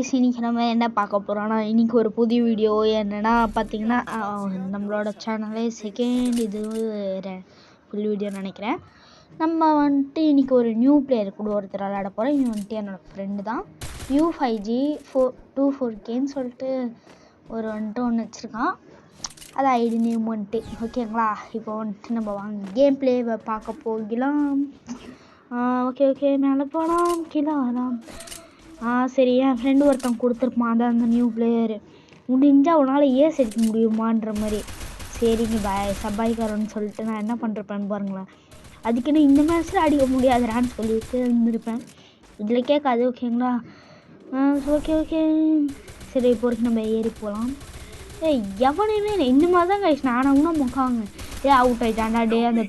Guys, இன்னைக்கு நம்ம என்ன பார்க்க போகிறோம்னா, இன்னைக்கு ஒரு புது வீடியோ என்னென்னா பார்த்தீங்கன்னா, நம்மளோட சேனலே செகண்ட் இது ஃபுல் வீடியோ நினைக்கிறேன். நம்ம வந்துட்டு இன்னைக்கு ஒரு நியூ பிளேயர் கூட ஒருத்தர் விளையாட போகிறோம். இவன் வந்துட்டு என்னோடய ஃப்ரெண்டு தான். U5G24Kன்னு சொல்லிட்டு ஒன்று வச்சுருக்கான். அது ஐடி நேம் வந்துட்டு ஓகேங்களா. இப்போ வந்துட்டு நம்ம வாங்க கேம் பிளேவை பார்க்க போகலாம். ஓகே மேலே போகலாம், கீழே வரலாம். சரி, என் ஃப்ரெண்டு ஒருத்தன் கொடுத்துருப்பான், அதான் அந்த நியூ பிளேயரு. முடிஞ்சால் அவனால் ஏஸ் அடிக்க முடியுமான்ற மாதிரி. சரிங்க சபாய்க்காரன்னு சொல்லிட்டு நான் என்ன பண்ணுறப்பேன்னு பாருங்களேன். அதுக்குன்னு இந்த மேட்ச்சில் அடிக்க முடியாதுடான்னு சொல்லிட்டு இருந்திருப்பேன். இதில் கேட்காது ஓகேங்களா. ஓகே சரி, இப்போ வரைக்கும் நம்ம ஏறி போகலாம். எவனையுமே இந்த மாதிரி தான் கைஸ் நானும் முக்காங்க. அவுட் ஆகிட்டான்டா டே அந்த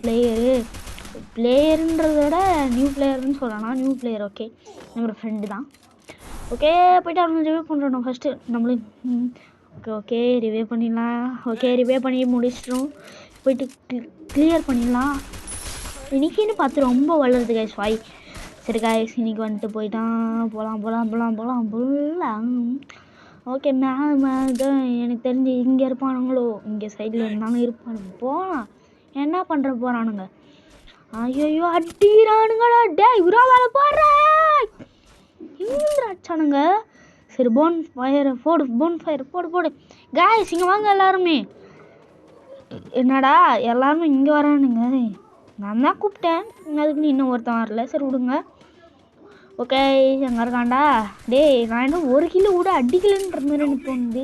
பிளேயருன்றத விட நியூ பிளேயர்னு சொல்லலாம். நியூ பிளேயர் ஓகே, நம்மளோட ஃப்ரெண்டு தான். ஓகே, போய்ட்டு அவனை ரிவே பண்ணுறோம் ஃபஸ்ட்டு நம்மளும். ஓகே ரிவே பண்ணிடலாம். ரிவே பண்ணி முடிச்சிட்டோம். போயிட்டு கிளியர் பண்ணிடலாம். இன்னைக்குன்னு பார்த்து ரொம்ப வளருது கைஸ் வாய். சரி கைஸ், இன்னைக்கு வந்துட்டு போயிட்டான். போகலாம். ஓகே, தான் எனக்கு தெரிஞ்சு இங்கே இருப்பானுங்களோ, இங்கே சைடில் இருந்தாலும் இருப்பானுங்க. போகலாம், என்ன பண்ணுற போகிறானுங்க. ஐயோ அடிக்கிறானுங்களா டே, இவரா வேலை போடுறேன் அடிச்சானுங்க. சரி, போன் ஃபயர் போடு காய்ஸ், இங்கே வாங்க எல்லாருமே. என்னடா எல்லாருமே இங்கே வரானுங்க, நான் தான் கூப்பிட்டேன், அதுக்குன்னு இன்னும் ஒருத்தன் வரல. சரி விடுங்க. ஓகே, எங்கே இருக்காண்டா டே, நான் இன்னும் ஒரு கிலோ கூட அடிக்கலன்ற மாதிரி எனக்கு தோணுது.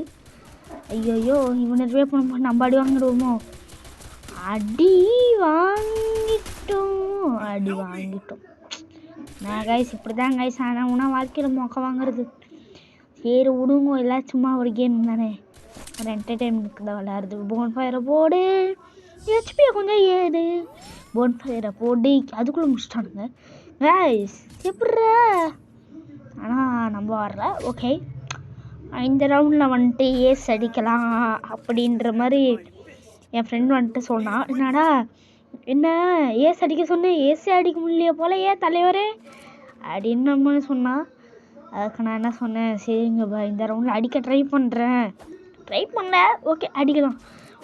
ஐயோ இவனை ரிவே பண்ண நம்ம அடி வாங்கிடுவோமோ. அடி வாங்கிட்டோம் நான் கைஸ். இப்படி தான் கைஸ், ஆனால் உனா வாழ்க்கையில் மொக்க வாங்குறது. சரி விடுங்க, எல்லாம் சும்மா ஒரு கேம் தானே, ஒரு என்டர்டெயின்மெண்ட்டுக்கு தான் விளையாடுறது. போன் ஃபயரை போடு, ஹெச்பியை கொஞ்சம் ஏடு. போன் ஃபயரை போடு, அதுக்குள்ளே முடிச்சிட்டானுங்க கைஸ். எப்பட்றா, ஆனால் நம்ம வரல. ஓகே, இந்த ரவுண்டில் வந்துட்டு ஏஸ் அடிக்கலாம் அப்படின்ற மாதிரி என் ஃப்ரெண்ட் வந்துட்டு சொன்னான். என்னடா என்ன ஏஸ் அடிக்க சொன்னேன், ஏஸே அடிக்க முடியலையே போல ஏன் தலைவரே அப்படின்னு நம்ம சொன்னான். அதுக்கு நான் என்ன சொன்னேன், சரிங்க இந்த ரவுண்டில் அடிக்க ட்ரை பண்ண. ஓகே அடிக்கலாம்.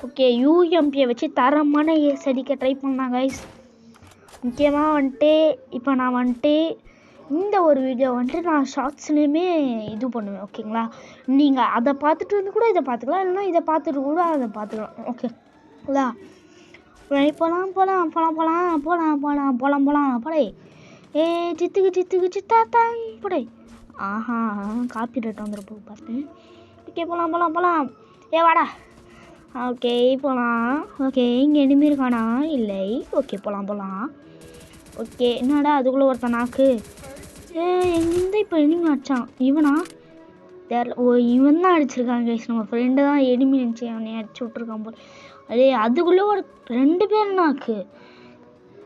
ஓகே, யூஎம்பியை வச்சு தரமான ஏஸ் அடிக்க ட்ரை பண்ணாங்க கைஸ். முக்கியமாக வந்துட்டு இப்போ நான் வந்துட்டு இந்த ஒரு வீடியோ வந்துட்டு நான் ஷார்ட்ஸ்லேயுமே இது பண்ணுவேன் ஓகேங்களா. நீங்கள் அதை பார்த்துட்டு வந்து கூட இதை பார்த்துக்கலாம், இல்லைன்னா இதை பார்த்துட்டு கூட அதை பார்த்துக்கலாம் ஓகேங்களா. போகலாம் போடே. சித்துக்கு சித்தாத்தாங் போடே. ஆஹா, காப்பி ரேட் வந்துருப்போ பார்த்தேன். ஓகே போகலாம். வாடா. ஓகே போகலாம். ஓகே, இங்கே எனிமி இருக்கானா, இல்லை. ஓகே போகலாம். ஓகே, என்னடா அதுக்குள்ளே ஒருத்தன் நாக்கு. எங்கேருந்து இப்போ எனிமி அடிச்சான், இவனா தெரியல. இவன் தான் அடிச்சிருக்காங்க கைஸ், நம்ம ஃப்ரெண்டு தான் எனிமி நினச்சி அவனை அடிச்சு விட்ருக்கான் போல். அதுக்குள்ளே ஒரு 2 பேர் நாக்கு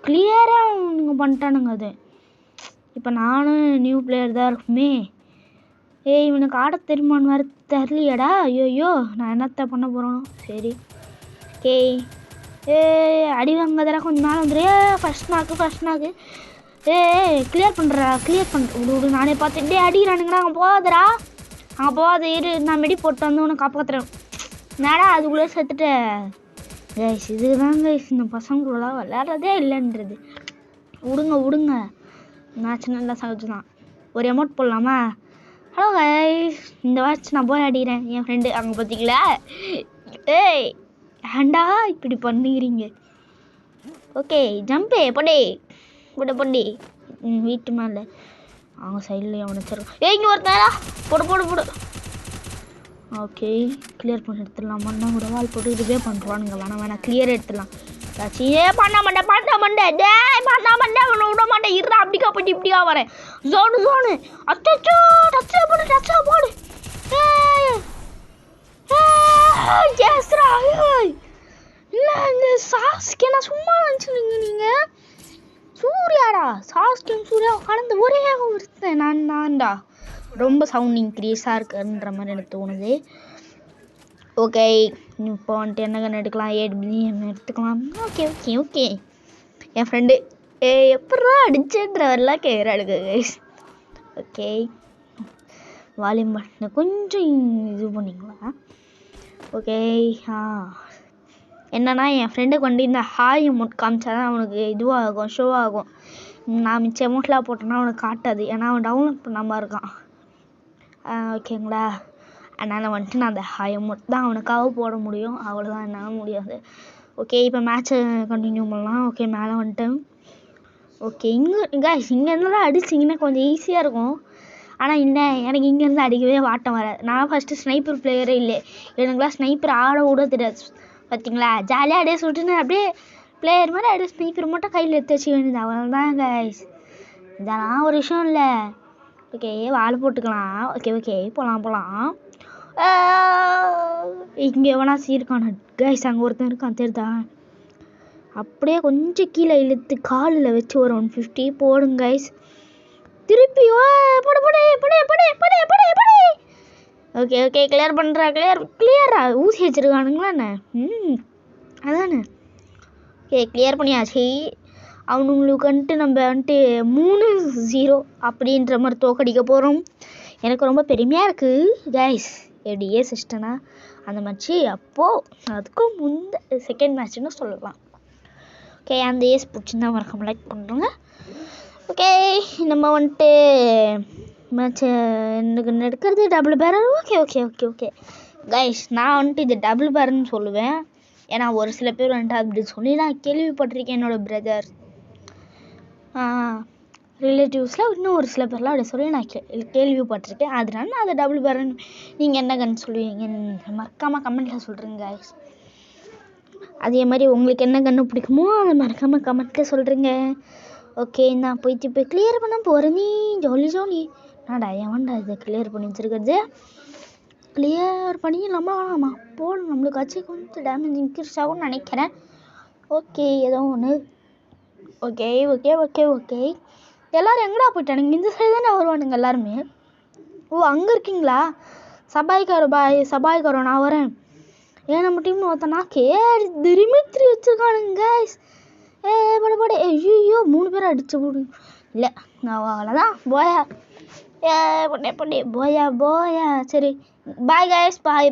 கிளியராக அவனுங்க பண்ணிட்டானுங்க. அது இப்போ நானும் நியூ பிளேயர் தான் இருக்குமே. இவனுக்கு ஆட தெரியுமான்னு வேறு தெரியலையாடா. ஐயோ நான் என்னத்த பண்ண போகிறோம். சரி அடி வாங்காதடா, கொஞ்சம் மேலே வந்துடு. ஃபர்ஸ்ட் நாக்கு கிளியர் விடு. நானே பார்த்துட்டே அடிக்கிறானுங்கடா. அங்கே போகாத இரு, நான் மெடி போட்டு வந்து உன்னை காப்பாற்றுறேன். நேடா அதுக்குள்ளே செத்துட்டேன் கைஸ். இதுக்கு தான் கைஸ் இந்த பசங்க கூடலாம் விளையாடுறதே இல்லைன்றது. விடுங்க மேட்ச் நல்லா சகஜம் தான். ஒரு அமௌண்ட் போடலாமா. ஹலோ கைஸ், இந்த மேட்ச் நான் போய் அடிக்கிறேன். என் ஃப்ரெண்டு அங்கே பார்த்தீங்களா. ஏண்டா இப்படி பண்ணுகிறீங்க. ஓகே ஜம்பே பொடி வீட்டு மேலே அவங்க சைடில் அவனை வச்சிருக்கோம். இங்கே ஒருத்தரா போடு. ஓகே, கிளியர் பண்ணி எடுத்துடலாமான்னா கூட வால் போட்டு இதுவே பண்ணுறானுங்க. வேணாம் கிளியர் எடுத்துடலாம். பண்ண மாட்டேன் விட மாட்டேன். இருடா, அப்படிக்கா போயிட்டு இப்படிக்கா வரேன். ஜோனு அச்சோ டச்சா போடு. இல்லை, இந்த சாஸ்கே நான் சும்மா நினச்சிருங்க. நீங்கள் சூர்யாடா, சாஸ்கேன் சூர்யா கலந்து ஒரே ஒருத்தன் நான்டா. ரொம்ப சவுண்ட் இன்க்ரீஸாக இருக்குன்ற மாதிரி எனக்கு தோணுது. ஓகே, இப்போ வந்துட்டு என்ன கன்று எடுக்கலாம், 8 எடுத்துக்கலாம். ஓகே என் ஃப்ரெண்டு எப்படா அடிச்சுன்றவரெல்லாம் கேட்குறாடுங்க கைஸ். ஓகே வால்யூம் பட்டனை கொஞ்சம் இது பண்ணிங்களா? ஓகே. என்னன்னா என் ஃப்ரெண்டுக்கு வந்து இந்த ஹாய் அமௌண்ட் காமிச்சா தான் அவனுக்கு இதுவாகும், ஷோ ஆகும். நான் மிச்ச அமௌண்ட்லாம் போட்டேன்னா அவனுக்கு காட்டாது, ஏன்னா அவன் டவுன்லோட் பண்ணாமல் இருக்கான். ஓகேங்களா? அதனால் வந்துட்டு நான் அந்த ஹாய் அமௌண்ட் தான் அவனுக்காக போட முடியும், அவ்வளோதான், என்னால் முடியாது. ஓகே, இப்போ மேட்ச்சை கண்டினியூ பண்ணலாம். ஓகே, மேலே வந்துட்டேன். ஓகே, இங்கேருந்துலாம் அடிச்சிங்கன்னா கொஞ்சம் ஈஸியாக இருக்கும். ஆனால் எனக்கு இங்கேருந்து அடிக்கவே வாட்டம் வராது. நான் ஃபஸ்ட்டு ஸ்னைப்பர் பிளேயரே இல்லை, எனக்குலாம் ஸ்னைப்பர் ஆட கூட தெரியாது. பார்த்தீங்களா, ஜாலியாக அப்படியே சுட்டுன்னு அப்படியே பிளேயர் மாதிரி அப்படியே ஸ்னைப்பர் மட்டும் கையில் எடுத்து வச்சுக்க வேண்டியது, அவ்வளோதான் கைஸ். இதெல்லாம் ஒரு விஷயம் இல்லை. ஓகே, வால் போட்டுக்கலாம். ஓகே, போகலாம். இங்கே எவனா சீர்கான கைஸ், அங்கே ஒருத்தன் இருக்கான் தெரியுதா? அப்படியே கொஞ்சம் கீழே இழுத்து காலில் வச்சு ஒரு 150 போடுங்க கைஸ். திருப்பி ஓகே, கிளியர் பண்ணுறா, கிளியரா ஊசி வச்சுருக்கானுங்களா என்ன? அதானே. ஓகே, கிளியர் பண்ணியாச்சு. அவனுங்களுக்கு வந்துட்டு நம்ம வந்துட்டு 3-0 அப்படின்ற மாதிரி தோக்கடிக்க போகிறோம். எனக்கு ரொம்ப பெருமையாக இருக்குது கைஸ். எப்படியே சிஸ்டனா அந்த மேட்ச்சு அப்போது அதுக்கும் செகண்ட் மேட்ச்னு சொல்லலாம். ஓகே, அந்த ஏஸ் பிடிச்சிருந்தா மறக்காம லைக் பண்ணுறோங்க. ஓகே, நம்ம வந்துட்டு மேட்ச்சை எனக்கு எடுக்கிறது டபுள் பேரர். ஓகே கைஸ், நான் வந்துட்டு இது டபுள் பேரர்னு சொல்லுவேன். ஏன்னா ஒரு சில பேர் வந்துட்டு அப்படி சொல்லி நான் கேள்விப்பட்டிருக்கேன். என்னோடய பிரதர் ரிலேட்டிவ்ஸில் இன்னும் ஒரு சில பேர்லாம் அப்படி சொல்லி நான் கேள்விப்பட்டிருக்கேன். அதனால நான் அதை டபுள் பேரன். நீங்கள் என்ன கன் சொல்லுவீங்கன்னு மறக்காமல் கமெண்ட்டில் சொல்கிறேங்க கைஸ். அதே மாதிரி உங்களுக்கு என்ன கன்று பிடிக்குமோ அதை மறக்காமல் கமெண்ட்டில் சொல்கிறேங்க. ஓகே, நான் போயிட்டு இப்போ கிளியர் பண்ண போகிறேன். நீ ஜோலி நாடா ஏன்டா இதை கிளியர் பண்ணி வச்சுருக்கிறது? கிளியர் பண்ணிடலாமா வேணாமா? போடணும், நம்மளுக்காச்சு கொஞ்சம் டேமேஜ் இன்க்ரீஸ் ஆகும்னு நினைக்கிறேன். ஓகே, ஏதோ ஒன்று. ஓகே எல்லோரும் எங்கடா போயிட்டானுங்க? இந்த சைடு தானே வருவானுங்க எல்லாருமே. அங்கே இருக்கீங்களா? சபாய்காரோ நான் வரேன். ஏன் நம்ம டீம்னு ஒருத்தனா திரும்பி வச்சுருக்கானுங்க கைஸ். பட ஐயோ 3 பேர் அடிச்சு போடுங்க. இல்லை, நான் அவ்வளோதான். போயா போயா. சரி, பாய் கைஸ், பாய்.